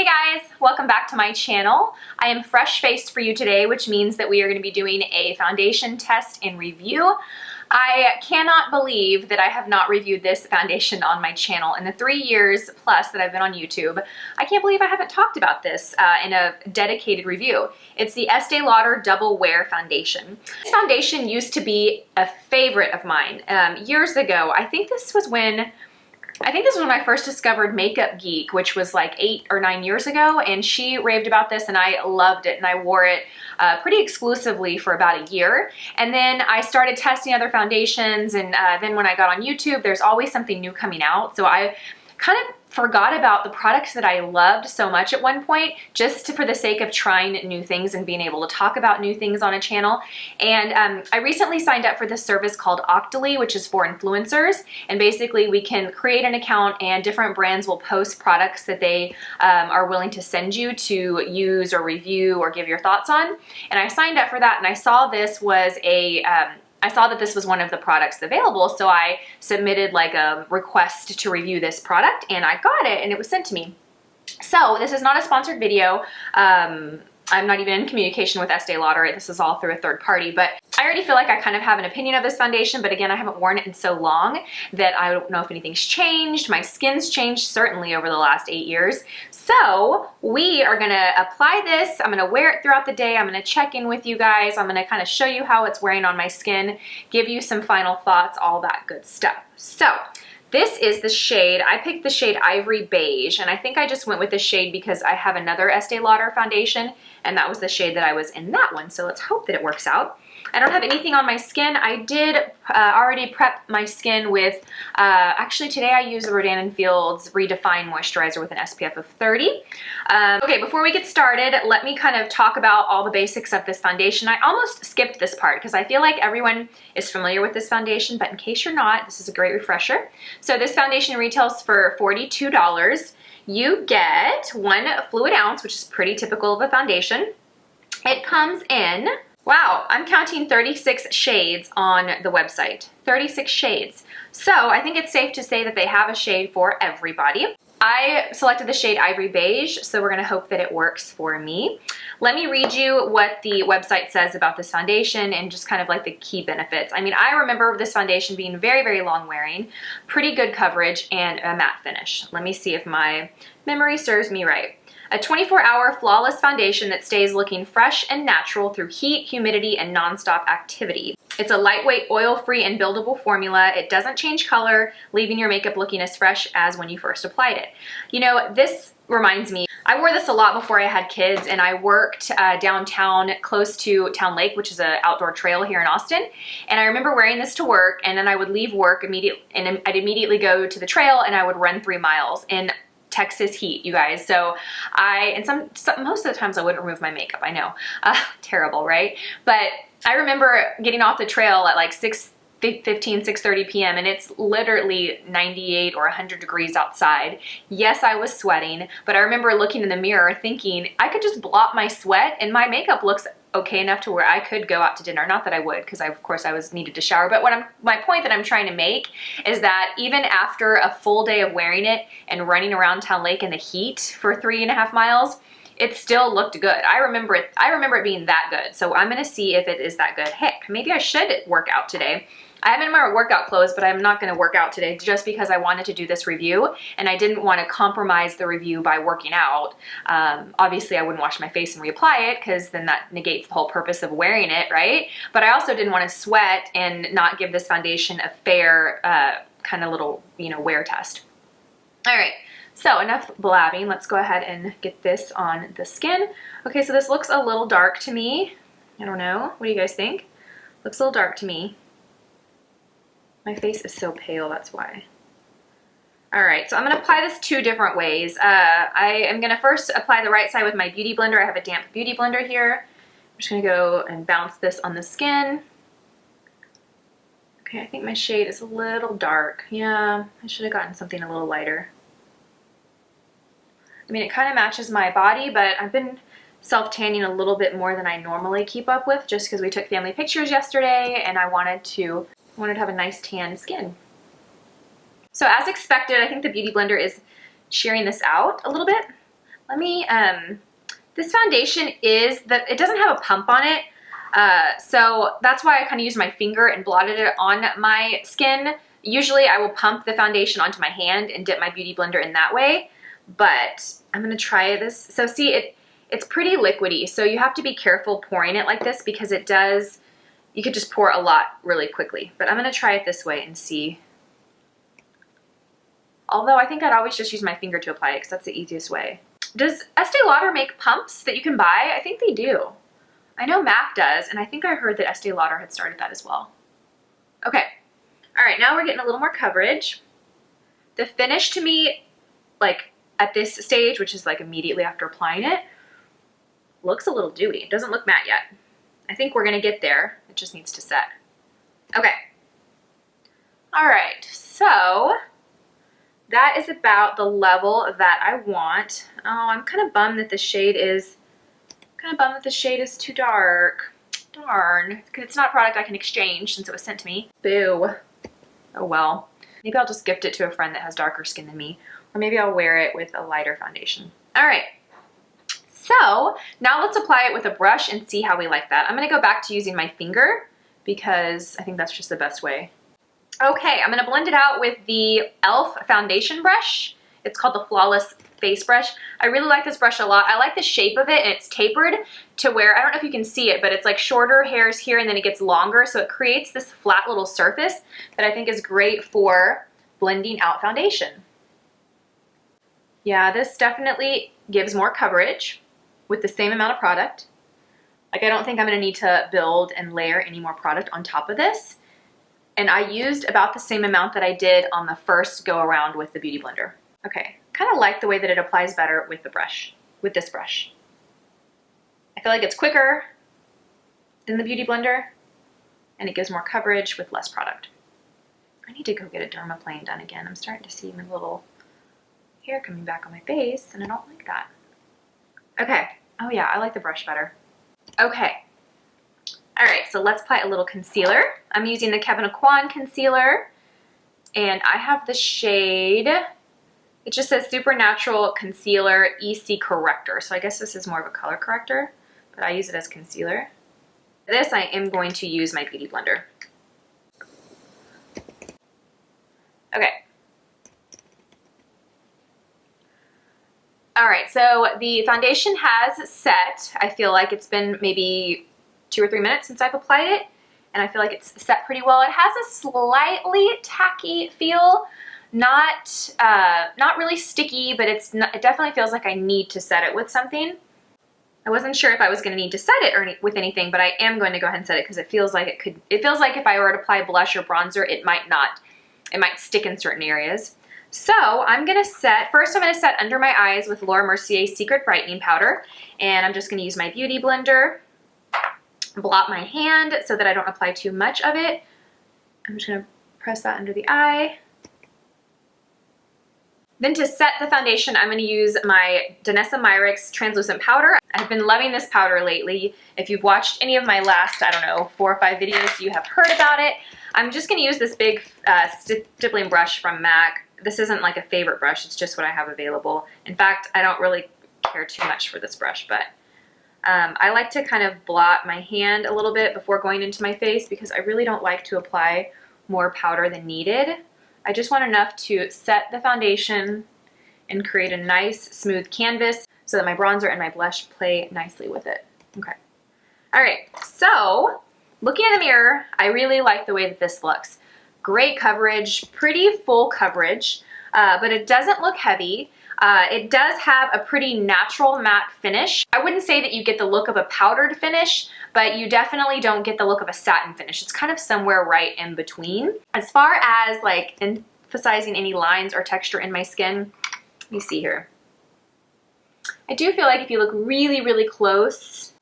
Hey guys, welcome back to my channel. I am fresh-faced for you today, which means that we are going to be doing a foundation test and review. I cannot believe that I have not reviewed this foundation on my channel in the 3 years plus that I've been on YouTube. I can't believe I haven't talked about this in a dedicated review. It's the Estee Lauder Double Wear Foundation. This foundation used to be a favorite of mine years ago. I think this was when I first discovered Makeup Geek, which was like 8 or 9 years ago, and she raved about this and I loved it and I wore it pretty exclusively for about a year. And then I started testing other foundations, and then when I got on YouTube, there's always something new coming out. So I kind of forgot about the products that I loved so much at one point, just for the sake of trying new things and being able to talk about new things on a channel. And I recently signed up for this service called Octoly, which is for influencers. And basically we can create an account and different brands will post products that they are willing to send you to use or review or give your thoughts on. And I signed up for that, and I saw this was that this was one of the products available, so I submitted like a request to review this product, and I got it, and it was sent to me. So this is not a sponsored video. I'm not even in communication with Estee Lauder. This is all through a third party, but I already feel like I kind of have an opinion of this foundation, but again, I haven't worn it in so long that I don't know if anything's changed. My skin's changed certainly over the last 8 years. So we are gonna apply this. I'm gonna wear it throughout the day. I'm gonna check in with you guys. I'm gonna kind of show you how it's wearing on my skin, give you some final thoughts, all that good stuff. So this is the shade. I picked the shade Ivory Beige, and I think I just went with this shade because I have another Estee Lauder foundation, and that was the shade that I was in that one, so let's hope that it works out. I don't have anything on my skin. I did already prep my skin with, actually today I used the Rodan & Fields Redefine Moisturizer with an SPF of 30. Okay, before we get started, let me kind of talk about all the basics of this foundation. I almost skipped this part because I feel like everyone is familiar with this foundation, but in case you're not, this is a great refresher. So this foundation retails for $42. You get 1 fluid ounce, which is pretty typical of a foundation. It comes in, wow, I'm counting 36 shades on the website. 36 shades. So I think it's safe to say that they have a shade for everybody. I selected the shade Ivory Beige, so we're gonna hope that it works for me. Let me read you what the website says about this foundation and just kind of like the key benefits. I mean, I remember this foundation being very, very long wearing, pretty good coverage, and a matte finish. Let me see if my memory serves me right. A 24-hour flawless foundation that stays looking fresh and natural through heat, humidity, and nonstop activity. It's a lightweight, oil-free, and buildable formula. It doesn't change color, leaving your makeup looking as fresh as when you first applied it. You know, this reminds me, I wore this a lot before I had kids, and I worked downtown close to Town Lake, which is an outdoor trail here in Austin. And I remember wearing this to work, and then I would leave work immediately, and I'd immediately go to the trail, and I would run 3 miles in Texas heat, you guys. So most of the times I wouldn't remove my makeup, I know. Terrible, right? But I remember getting off the trail at like 6:30 p.m. and it's literally 98 or 100 degrees outside. Yes, I was sweating, but I remember looking in the mirror thinking I could just blot my sweat and my makeup looks okay enough to where I could go out to dinner. Not that I would, because of course I needed to shower, but my point that I'm trying to make is that even after a full day of wearing it and running around Town Lake in the heat for 3.5 miles, it still looked good. I remember it being that good. So I'm gonna see if it is that good. Heck, maybe I should work out today. I have in my workout clothes, but I'm not gonna work out today just because I wanted to do this review and I didn't want to compromise the review by working out. Obviously I wouldn't wash my face and reapply it because then that negates the whole purpose of wearing it, right? But I also didn't want to sweat and not give this foundation a fair kind of little, wear test. All right. So enough blabbing, let's go ahead and get this on the skin. Okay, so this looks a little dark to me. I don't know, what do you guys think? Looks a little dark to me. My face is so pale, that's why. All right, so I'm gonna apply this 2 different ways. I am gonna first apply the right side with my beauty blender. I have a damp beauty blender here. I'm just gonna go and bounce this on the skin. Okay, I think my shade is a little dark. Yeah, I should have gotten something a little lighter. I mean, it kind of matches my body, but I've been self-tanning a little bit more than I normally keep up with just because we took family pictures yesterday and I wanted to have a nice tan skin. So as expected, I think the beauty blender is shearing this out a little bit. Let me, this foundation it doesn't have a pump on it. So that's why I kind of used my finger and blotted it on my skin. Usually I will pump the foundation onto my hand and dip my beauty blender in that way, but I'm gonna try this. So see, it's pretty liquidy, so you have to be careful pouring it like this because you could just pour a lot really quickly. But I'm gonna try it this way and see. Although I think I'd always just use my finger to apply it because that's the easiest way. Does Estee Lauder make pumps that you can buy? I think they do. I know MAC does, and I think I heard that Estee Lauder had started that as well. Okay, all right, now we're getting a little more coverage. The finish to me, like at this stage, which is like immediately after applying it, looks a little dewy. It doesn't look matte yet. I think we're gonna get there. It just needs to set. Okay. All right, so that is about the level that I want. Oh, I'm kind of bummed that the shade is too dark. Darn, because it's not a product I can exchange since it was sent to me. Boo. Oh well. Maybe I'll just gift it to a friend that has darker skin than me, or maybe I'll wear it with a lighter foundation. All right. So now let's apply it with a brush and see how we like that. I'm gonna go back to using my finger because I think that's just the best way. Okay, I'm gonna blend it out with the e.l.f. foundation brush. It's called the Flawless Face Brush. I really like this brush a lot. I like the shape of it, and it's tapered to where, I don't know if you can see it, but it's like shorter hairs here and then it gets longer, so it creates this flat little surface that I think is great for blending out foundation. Yeah, this definitely gives more coverage with the same amount of product. Like, I don't think I'm gonna need to build and layer any more product on top of this. And I used about the same amount that I did on the first go around with the Beauty Blender. Okay, kind of like the way that it applies better with the brush, with this brush. I feel like it's quicker than the Beauty Blender, and it gives more coverage with less product. I need to go get a dermaplane done again. I'm starting to see my little hair coming back on my face, and I don't like that. Okay, oh yeah, I like the brush better. Okay. All right, so let's apply a little concealer. I'm using the Kevyn Aucoin concealer, and I have the shade, it just says Supernatural Concealer EC Corrector, so I guess this is more of a color corrector, but I use it as concealer. For this, I am going to use my Beauty Blender. Okay. All right, so the foundation has set. I feel like it's been maybe 2 or 3 minutes since I've applied it, and I feel like it's set pretty well. It has a slightly tacky feel, not really sticky, but it definitely feels like I need to set it with something. I wasn't sure if I was going to need to set it with anything, but I am going to go ahead and set it because it feels like it feels like if I were to apply blush or bronzer, it might not. It might stick in certain areas. So I'm going to first I'm going to set under my eyes with Laura Mercier's Secret Brightening Powder, and I'm just going to use my Beauty Blender. Blot my hand so that I don't apply too much of it. I'm just going to press that under the eye. Then to set the foundation, I'm going to use my Danessa Myricks Translucent Powder. I've been loving this powder lately. If you've watched any of my last, I don't know, 4 or 5 videos, you have heard about it. I'm just going to use this big stippling brush from MAC. This isn't like a favorite brush, it's just what I have available. In fact, I don't really care too much for this brush, but I like to kind of blot my hand a little bit before going into my face because I really don't like to apply more powder than needed. I just want enough to set the foundation and create a nice smooth canvas so that my bronzer and my blush play nicely with it. Okay. All right, so looking in the mirror, I really like the way that this looks. Great coverage, pretty full coverage, but it doesn't look heavy. It does have a pretty natural matte finish. I wouldn't say that you get the look of a powdered finish, but you definitely don't get the look of a satin finish. It's kind of somewhere right in between. As far as like emphasizing any lines or texture in my skin, let me see here. I do feel like if you look really, really close,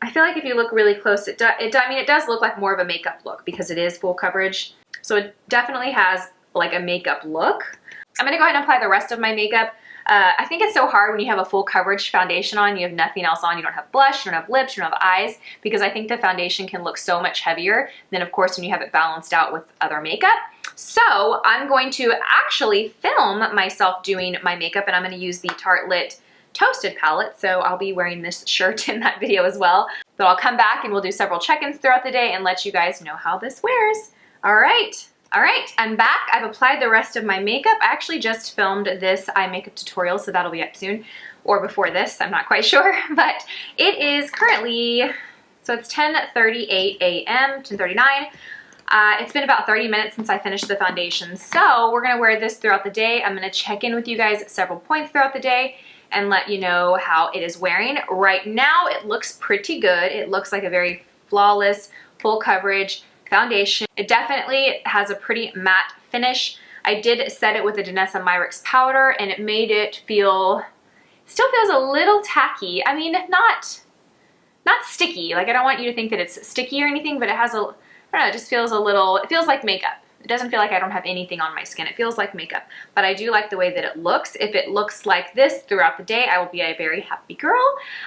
I feel like if you look really close, it does look like more of a makeup look because it is full coverage. So it definitely has like a makeup look. I'm gonna go ahead and apply the rest of my makeup. I think it's so hard when you have a full coverage foundation on, you have nothing else on, you don't have blush, you don't have lips, you don't have eyes, because I think the foundation can look so much heavier than, of course, when you have it balanced out with other makeup. So I'm going to actually film myself doing my makeup, and I'm going to use the Tartelette Toasted palette, so I'll be wearing this shirt in that video as well. But I'll come back and we'll do several check-ins throughout the day and let you guys know how this wears. All right, I'm back. I've applied the rest of my makeup. I actually just filmed this eye makeup tutorial, so that'll be up soon, or before this, I'm not quite sure. But it is currently, so it's 10:38 a.m., 10:39. It's been about 30 minutes since I finished the foundation, so we're gonna wear this throughout the day. I'm gonna check in with you guys at several points throughout the day and let you know how it is wearing. Right now, it looks pretty good. It looks like a very flawless, full coverage foundation. It definitely has a pretty matte finish. I did set it with the Danessa Myricks powder, and it made it feel, still feels a little tacky. I mean, not sticky. Like, I don't want you to think that it's sticky or anything, but it has a, I don't know, it just feels a little, it feels like makeup. It doesn't feel like I don't have anything on my skin. It feels like makeup, but I do like the way that it looks. If it looks like this throughout the day, I will be a very happy girl.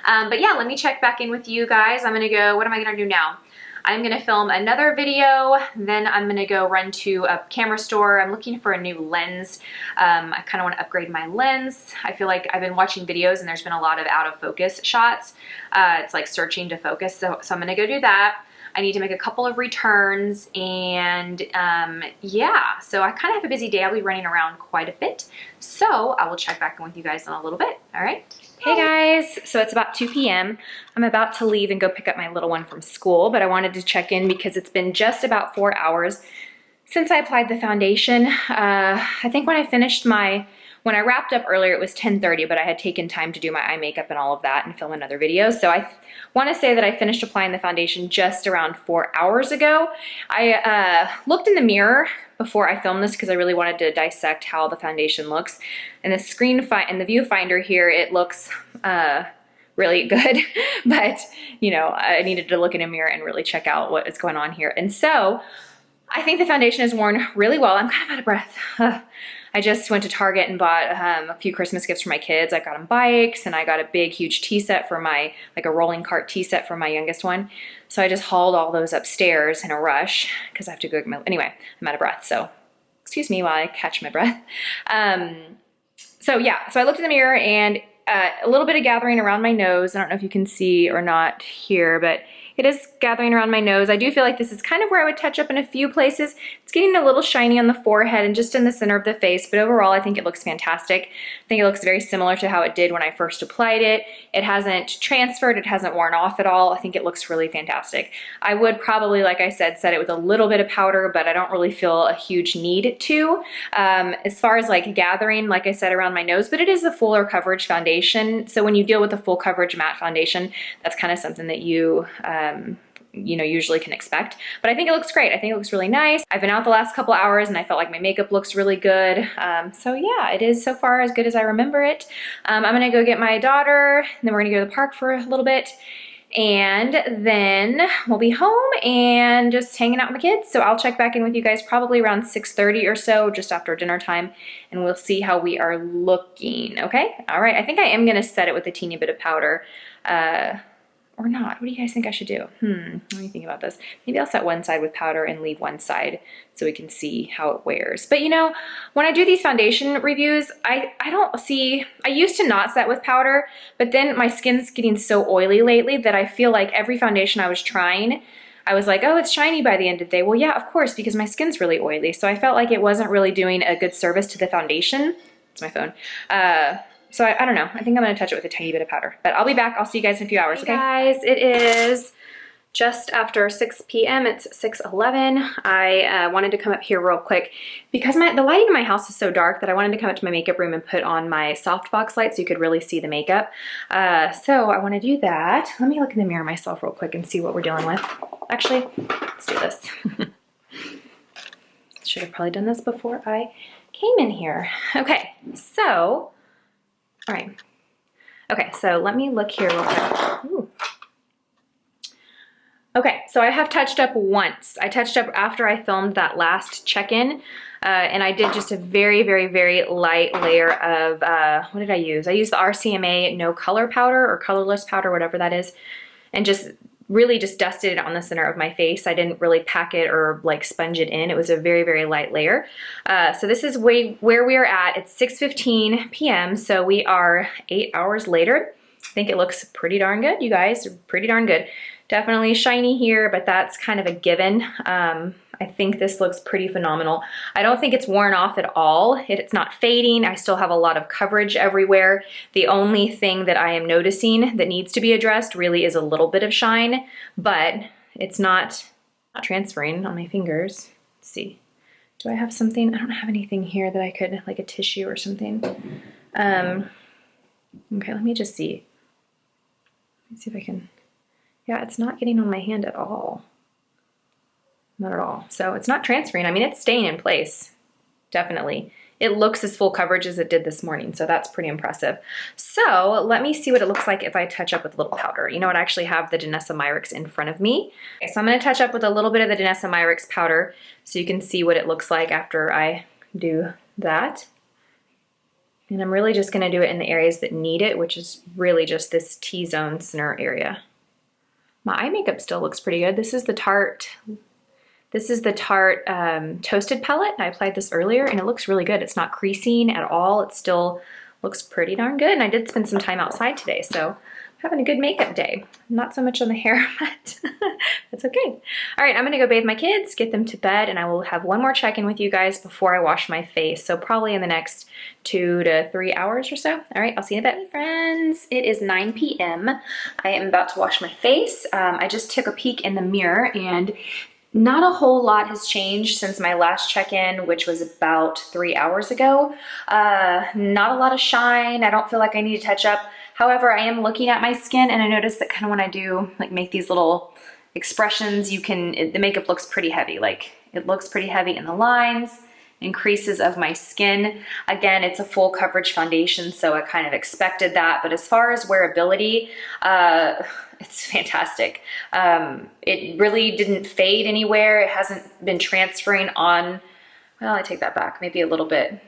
But yeah, let me check back in with you guys. I'm gonna go, what am I gonna do now? I'm gonna film another video, then I'm gonna go run to a camera store. I'm looking for a new lens. I kind of want to upgrade my lens. I feel like I've been watching videos and there's been a lot of out of focus shots. It's like searching to focus, so I'm gonna go do that. I need to make a couple of returns, and yeah, so I kind of have a busy day. I'll be running around quite a bit, so I will check back in with you guys in a little bit. All right. Hey guys, so it's about 2 p.m. I'm about to leave and go pick up my little one from school, but I wanted to check in because it's been just about 4 hours since I applied the foundation. I think when I wrapped up earlier, it was 10:30, but I had taken time to do my eye makeup and all of that and film another video. So I want to say that I finished applying the foundation just around 4 hours ago. I looked in the mirror before I filmed this because I really wanted to dissect how the foundation looks. And the in the viewfinder here, it looks really good, but you know, I needed to look in a mirror and really check out what is going on here. And so I think the foundation is worn really well. I'm kind of out of breath. I just went to Target and bought a few Christmas gifts for my kids. I got them bikes, and I got a big, huge tea set for my, like a rolling cart tea set for my youngest one. So I just hauled all those upstairs in a rush because I have to go get my, anyway, I'm out of breath. So excuse me while I catch my breath. So yeah, so I looked in the mirror and a little bit of gathering around my nose. I don't know if you can see or not here, but it is gathering around my nose. I do feel like this is kind of where I would touch up in a few places. It's getting a little shiny on the forehead and just in the center of the face, but overall I think it looks fantastic. I think it looks very similar to how it did when I first applied it. It hasn't transferred, it hasn't worn off at all. I think it looks really fantastic. I would probably, like I said, set it with a little bit of powder, but I don't really feel a huge need to. As far as like gathering, like I said, around my nose, but it is a fuller coverage foundation. So when you deal with a full coverage matte foundation, that's kind of something that you know, usually can expect. But I think it looks great. I think it looks really nice. I've been out the last couple hours and I felt like my makeup looks really good. So yeah, it is so far as good as I remember it. I'm gonna go get my daughter, and then we're gonna go to the park for a little bit. And then we'll be home and just hanging out with the kids. So I'll check back in with you guys probably around 6:30 or so, just after dinner time, and we'll see how we are looking, okay? All right, I think I am gonna set it with a teeny bit of powder. Or not. What do you guys think I should do? Let me think about this. Maybe I'll set one side with powder and leave one side so we can see how it wears. But you know, when I do these foundation reviews, I used to not set with powder, but then my skin's getting so oily lately that I feel like every foundation I was trying, I was like, oh, it's shiny by the end of the day. Well, yeah, of course, because my skin's really oily. So I felt like it wasn't really doing a good service to the foundation. It's my phone. So I don't know. I think I'm going to touch it with a tiny bit of powder. But I'll be back. I'll see you guys in a few hours, okay? Hey guys, it is just after 6 p.m. It's 6:11. I wanted to come up here real quick because the lighting in my house is so dark that I wanted to come up to my makeup room and put on my softbox light so you could really see the makeup. So I want to do that. Let me look in the mirror myself real quick and see what we're dealing with. Actually, let's do this. Should have probably done this before I came in here. Okay, so... all right. Okay, so let me look here real quick. Ooh. Okay, so I have touched up once. I touched up after I filmed that last check-in, and I did just a very, very, very light layer of, what did I use? I used the RCMA No Color Powder or Colorless Powder, whatever that is, and just really just dusted it on the center of my face. I didn't really pack it or like sponge it in. It was a very, very light layer. So this is where we are at. It's 6:15 p.m., so we are 8 hours later. I think it looks pretty darn good, you guys, pretty darn good. Definitely shiny here, but that's kind of a given. I think this looks pretty phenomenal. I don't think it's worn off at all. It's not fading. I still have a lot of coverage everywhere. The only thing that I am noticing that needs to be addressed really is a little bit of shine, but it's not transferring on my fingers. Let's see. Do I have something? I don't have anything here that I could, like a tissue or something. Okay, let me just see. Let's see if I can. Yeah, it's not getting on my hand at all. Not at all. So it's not transferring. I mean, it's staying in place, definitely. It looks as full coverage as it did this morning, so that's pretty impressive. So let me see what it looks like if I touch up with a little powder. You know what, I actually have the Danessa Myricks in front of me. Okay, so I'm gonna touch up with a little bit of the Danessa Myricks powder so you can see what it looks like after I do that. And I'm really just gonna do it in the areas that need it, which is really just this T-zone center area. My eye makeup still looks pretty good. This is the Tarte Toasted palette. I applied this earlier and it looks really good. It's not creasing at all. It still looks pretty darn good. And I did spend some time outside today, so I'm having a good makeup day. Not so much on the hair, but that's okay. All right, I'm gonna go bathe my kids, get them to bed, and I will have one more check-in with you guys before I wash my face. So probably in the next 2 to 3 hours or so. All right, I'll see you in a bit. Hey friends, it is 9 p.m. I am about to wash my face. I just took a peek in the mirror and not a whole lot has changed since my last check-in, which was about 3 hours ago. Not a lot of shine. I don't feel like I need to touch up. However, I am looking at my skin and I noticed that kind of when I do like make these little expressions, the makeup looks pretty heavy. Like it looks pretty heavy in the lines and creases of my skin. Again, it's a full coverage foundation, so I kind of expected that. But as far as wearability, it's fantastic. It really didn't fade anywhere. It hasn't been transferring on, well, I take that back, maybe a little bit.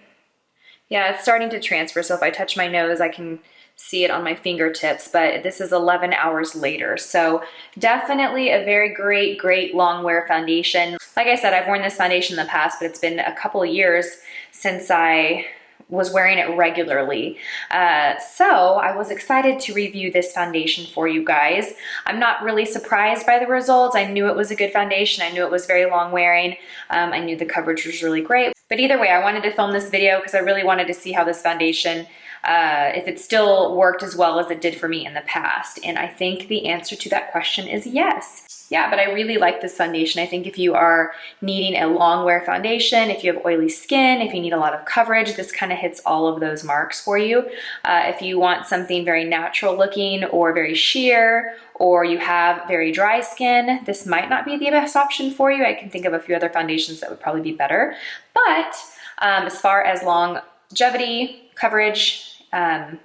Yeah, it's starting to transfer. So if I touch my nose, I can see it on my fingertips, but this is 11 hours later. So definitely a very great long wear foundation. Like I said, I've worn this foundation in the past, but it's been a couple of years since I was wearing it regularly. So I was excited to review this foundation for you guys. I'm not really surprised by the results. I knew it was a good foundation. I knew it was very long wearing. I knew the coverage was really great. But either way, I wanted to film this video because I really wanted to see how this foundation, if it still worked as well as it did for me in the past. And I think the answer to that question is yes. Yeah, but I really like this foundation. I think if you are needing a long wear foundation, if you have oily skin, if you need a lot of coverage, this kind of hits all of those marks for you. If you want something very natural looking or very sheer, or you have very dry skin, this might not be the best option for you. I can think of a few other foundations that would probably be better. But as far as longevity, coverage,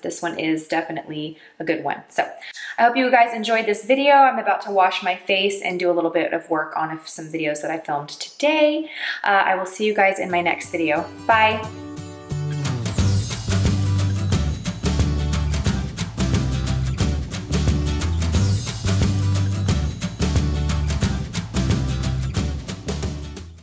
this one is definitely a good one. So I hope you guys enjoyed this video. I'm about to wash my face and do a little bit of work on some videos that I filmed today. I will see you guys in my next video. Bye.